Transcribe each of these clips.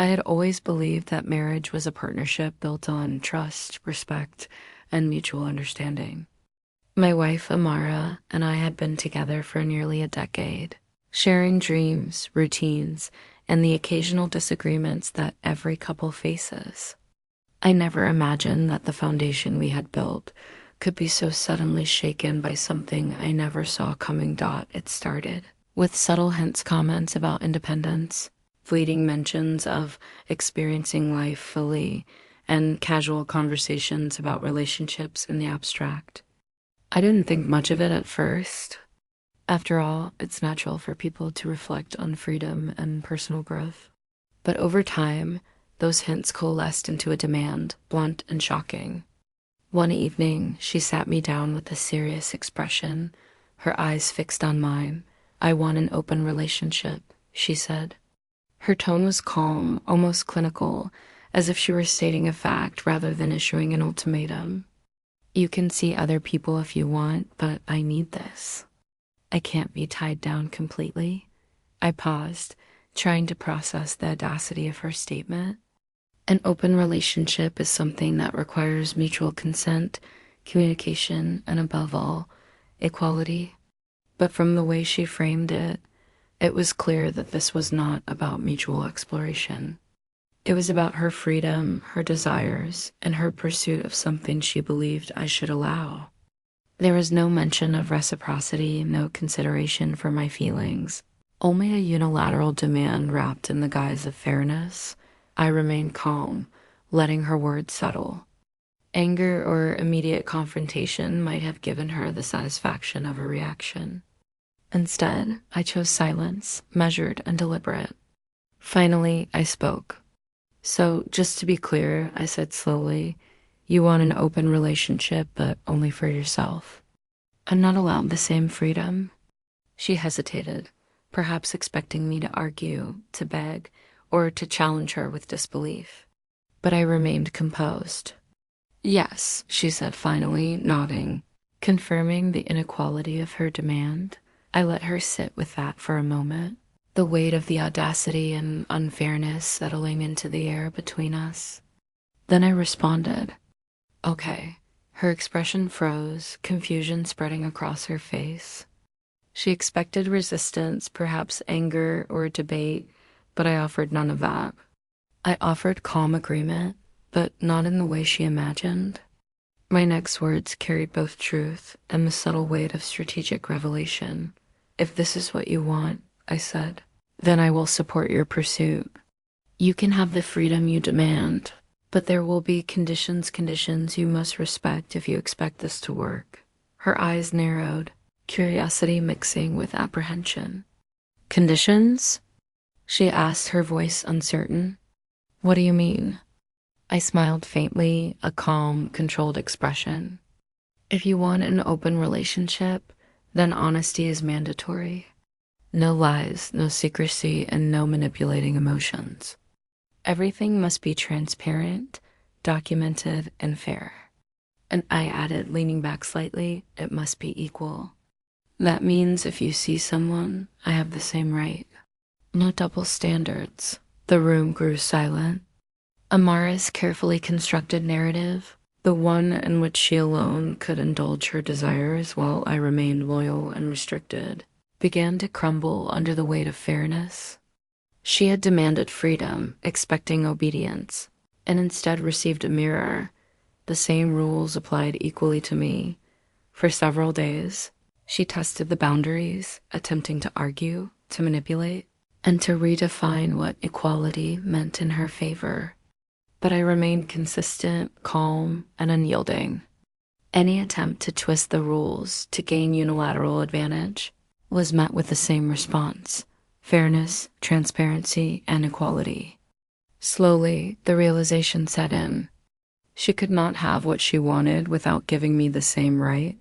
I had always believed that marriage was a partnership built on trust, respect, and mutual understanding. My wife, Amara, and I had been together for nearly a decade, sharing dreams, routines, and the occasional disagreements that every couple faces. I never imagined that the foundation we had built could be so suddenly shaken by something I never saw coming. It started with subtle hints, comments about independence, fleeting mentions of experiencing life fully, and casual conversations about relationships in the abstract. I didn't think much of it at first. After all, it's natural for people to reflect on freedom and personal growth. But over time, those hints coalesced into a demand, blunt and shocking. One evening, she sat me down with a serious expression, her eyes fixed on mine. "I want an open relationship," she said. Her tone was calm, almost clinical, as if she were stating a fact rather than issuing an ultimatum. "You can see other people if you want, but I need this. I can't be tied down completely." I paused, trying to process the audacity of her statement. An open relationship is something that requires mutual consent, communication, and above all, equality. But from the way she framed it, it was clear that this was not about mutual exploration. It was about her freedom, her desires, and her pursuit of something she believed I should allow. There was no mention of reciprocity, no consideration for my feelings, only a unilateral demand wrapped in the guise of fairness. I remained calm, letting her words settle. Anger or immediate confrontation might have given her the satisfaction of a reaction. Instead, I chose silence, measured and deliberate. Finally, I spoke. "So, just to be clear," I said slowly, "you want an open relationship, but only for yourself. I'm not allowed the same freedom." She hesitated, perhaps expecting me to argue, to beg, or to challenge her with disbelief. But I remained composed. "Yes," she said finally, nodding, confirming the inequality of her demand. I let her sit with that for a moment, the weight of the audacity and unfairness settling into the air between us. Then I responded, "Okay." Her expression froze, confusion spreading across her face. She expected resistance, perhaps anger or debate, but I offered none of that. I offered calm agreement, but not in the way she imagined. My next words carried both truth and the subtle weight of strategic revelation. "If this is what you want," I said, "then I will support your pursuit. You can have the freedom you demand, but there will be conditions you must respect if you expect this to work." Her eyes narrowed, curiosity mixing with apprehension. "Conditions?" she asked, her voice uncertain. "What do you mean?" I smiled faintly, a calm, controlled expression. "If you want an open relationship, then honesty is mandatory. No lies, no secrecy, and no manipulating emotions. Everything must be transparent, documented, and fair." And I added, leaning back slightly, "It must be equal. That means if you see someone, I have the same right. No double standards." The room grew silent. Amara's carefully constructed narrative, the one in which she alone could indulge her desires while I remained loyal and restricted, began to crumble under the weight of fairness. She had demanded freedom, expecting obedience, and instead received a mirror. The same rules applied equally to me. For several days, she tested the boundaries, attempting to argue, to manipulate, and to redefine what equality meant in her favor. But I remained consistent, calm, and unyielding. Any attempt to twist the rules to gain unilateral advantage was met with the same response: fairness, transparency, and equality. Slowly, the realization set in. She could not have what she wanted without giving me the same right.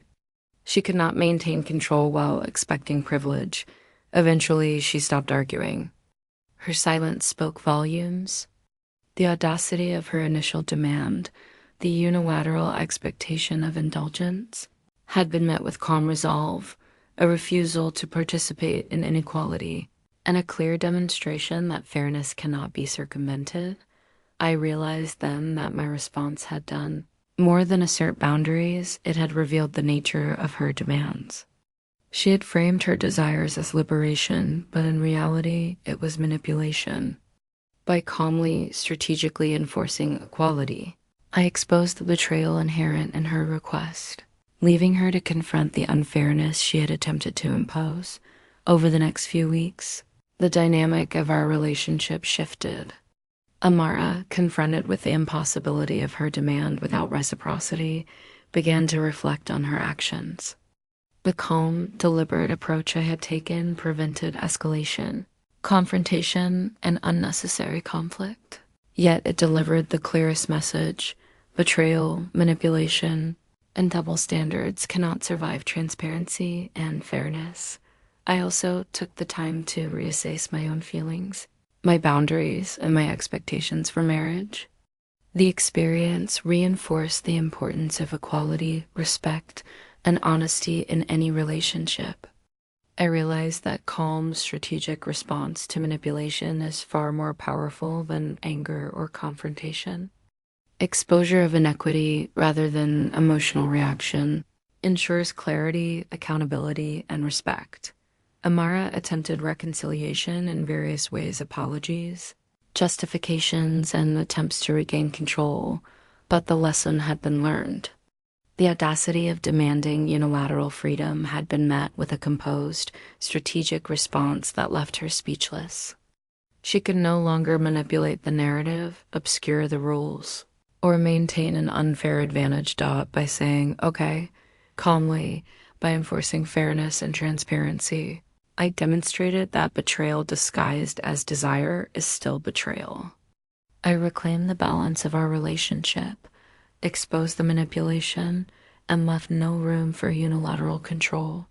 She could not maintain control while expecting privilege. Eventually, she stopped arguing. Her silence spoke volumes. The audacity of her initial demand, the unilateral expectation of indulgence, had been met with calm resolve, a refusal to participate in inequality, and a clear demonstration that fairness cannot be circumvented. I realized then that my response had done more than assert boundaries, it had revealed the nature of her demands. She had framed her desires as liberation, but in reality, it was manipulation. By calmly, strategically enforcing equality, I exposed the betrayal inherent in her request, leaving her to confront the unfairness she had attempted to impose. Over the next few weeks, the dynamic of our relationship shifted. Amara, confronted with the impossibility of her demand without reciprocity, began to reflect on her actions. The calm, deliberate approach I had taken prevented escalation, confrontation, and unnecessary conflict. Yet it delivered the clearest message: betrayal, manipulation, and double standards cannot survive transparency and fairness. I also took the time to reassess my own feelings, my boundaries, and my expectations for marriage. The experience reinforced the importance of equality, respect, and honesty in any relationship. I realized that calm, strategic response to manipulation is far more powerful than anger or confrontation. Exposure of inequity rather than emotional reaction ensures clarity, accountability, and respect. Amara attempted reconciliation in various ways: apologies, justifications, and attempts to regain control, but the lesson had been learned. The audacity of demanding unilateral freedom had been met with a composed, strategic response that left her speechless. She could no longer manipulate the narrative, obscure the rules, or maintain an unfair advantage by saying, okay, calmly, by enforcing fairness and transparency. I demonstrated that betrayal disguised as desire is still betrayal. I reclaimed the balance of our relationship, exposed the manipulation, and left no room for unilateral control.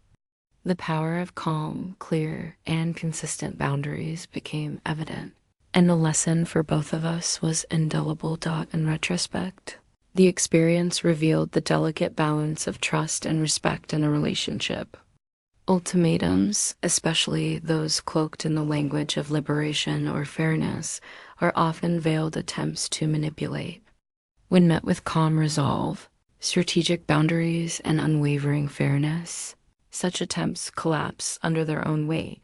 The power of calm, clear, and consistent boundaries became evident, and the lesson for both of us was indelible. In retrospect, the experience revealed the delicate balance of trust and respect in a relationship. Ultimatums, especially those cloaked in the language of liberation or fairness, are often veiled attempts to manipulate. When met with calm resolve, strategic boundaries, and unwavering fairness, such attempts collapse under their own weight.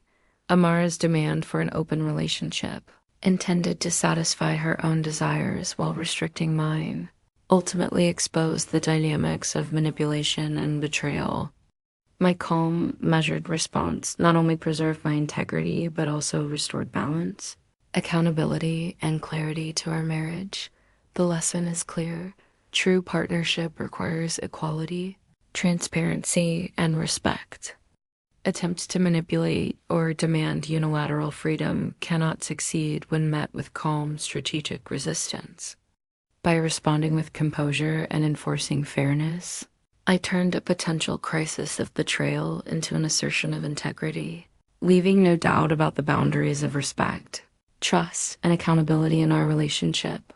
Amara's demand for an open relationship, intended to satisfy her own desires while restricting mine, ultimately exposed the dynamics of manipulation and betrayal. My calm, measured response not only preserved my integrity, but also restored balance, accountability, and clarity to our marriage. The lesson is clear. True partnership requires equality, transparency, and respect. Attempts to manipulate or demand unilateral freedom cannot succeed when met with calm, strategic resistance. By responding with composure and enforcing fairness, I turned a potential crisis of betrayal into an assertion of integrity, leaving no doubt about the boundaries of respect, trust, and accountability in our relationship.